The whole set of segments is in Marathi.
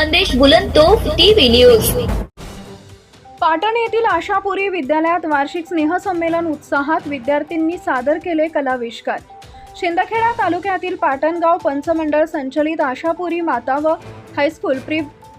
मंदेश बुलंदतोफ टीव्ही न्यूज। पाटण येथील आशापुरी विद्यालयात वार्षिक स्नेहसंमेलन उत्साहात विद्यार्थ्यांनी सादर केले कलाविष्कार। शिंदखेडा तालुक्यातील पाटणगाव पंचमंडळ संचलित आशापुरी माता व हायस्कूल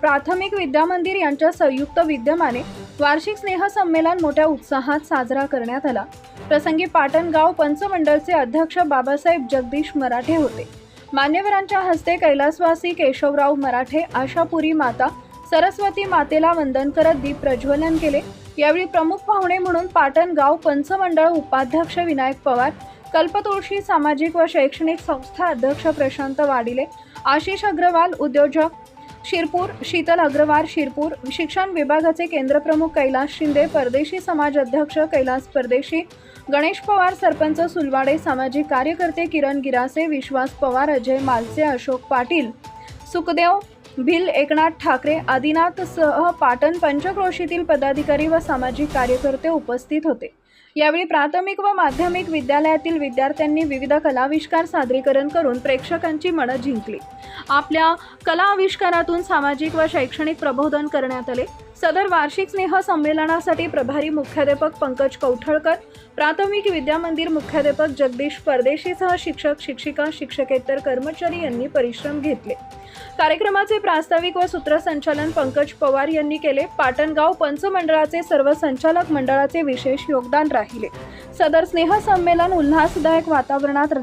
प्राथमिक विद्यामंदिर यांच्या संयुक्त विद्यमाने वार्षिक स्नेहसंमेलन मोठ्या उत्साहात साजरा करण्यात आला। प्रसंगी पाटणगाव पंचमंडळचे अध्यक्ष बाबासाहेब जगदीश मराठे होते। मान्यवरांच्या हस्ते कैलासवासी केशवराव मराठे आशापुरी माता सरस्वती मातेला वंदन करत दीप प्रज्वलन केले। यावेळी प्रमुख पाहुणे म्हणून पाटणगाव पंचमंडळ उपाध्यक्ष विनायक पवार, कल्पतुळशी सामाजिक व शैक्षणिक संस्था अध्यक्ष प्रशांत वाडिले, आशिष अग्रवाल उद्योजक शिरपूर, शीतल अग्रवाल शिरपूर, शिक्षण विभागाचे केंद्रप्रमुख कैलास शिंदे, परदेशी समाज अध्यक्ष कैलास परदेशी, गणेश पवार सरपंच सुलवाडे, सामाजिक कार्यकर्ते किरण गिरासे, विश्वास पवार, अजय मालसे, अशोक पाटील, सुखदेव भिल, एकनाथ ठाकरे, आदिनाथ सह पाटण पंचक्रोशीतील पदाधिकारी व सामाजिक कार्यकर्ते उपस्थित होते। यावेळी प्राथमिक व माध्यमिक विद्यालयातील विद्यार्थ्यांनी विविध कलाविष्कार सादरीकरण करून प्रेक्षकांची मनं जिंकली। आपल्या कला आविष्कारातून सामाजिक व शैक्षणिक प्रबोधन करण्यात आले। सदर वार्षिक स्नेह संमेलनासाठी प्रभारी मुख्याध्यापक पंकज कौठळकर, प्राथमिक विद्यामंदिर मुख्याध्यापक जगदीश परदेशीसह शिक्षक, शिक्षिका, शिक्षकेतर कर्मचारी यांनी परिश्रम घेतले। कार्यक्रमाचे प्रास्ताविक व सूत्रसंचालन पंकज पवार यांनी केले। पाटणगाव पंचमंडळाचे सर्व संचालक मंडळाचे विशेष योगदान राहिले। सदर स्नेह संमेलन उल्हासदायक वातावरणात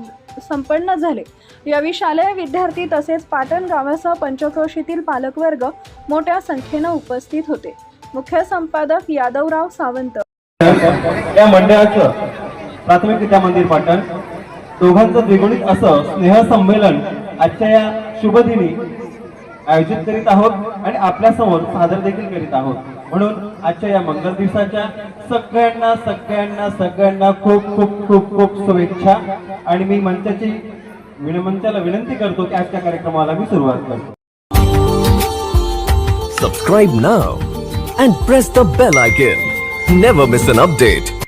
संपन्न झाले। यावेळी शालेय विद्यार्थी तसेच पाटण गावासह पंचक्रोशीतील पालकवर्ग मोठ्या संख्येने उपस्थित होते। मुख्य संपादक यादवराव सावंत। या मंडळाचं प्राथमिक विद्यामंदिर पाटण दोघांचं द्विगुणित असं स्नेह संमेलन आजच्या या शुभदिनी आयोजित करीत आहोत आणि आपल्या समोर सादर देखील करीत आहोत। म्हणून आजच्या या मंगल दिवसाच्या सगळ्यांना खूप खूप खूप खूप शुभेच्छा। आणि मी मंचाला विनंती करतो की आजच्या कार्यक्रमाला मी सुरुवात करतो। Subscribe now and press the bell icon. Never miss an update.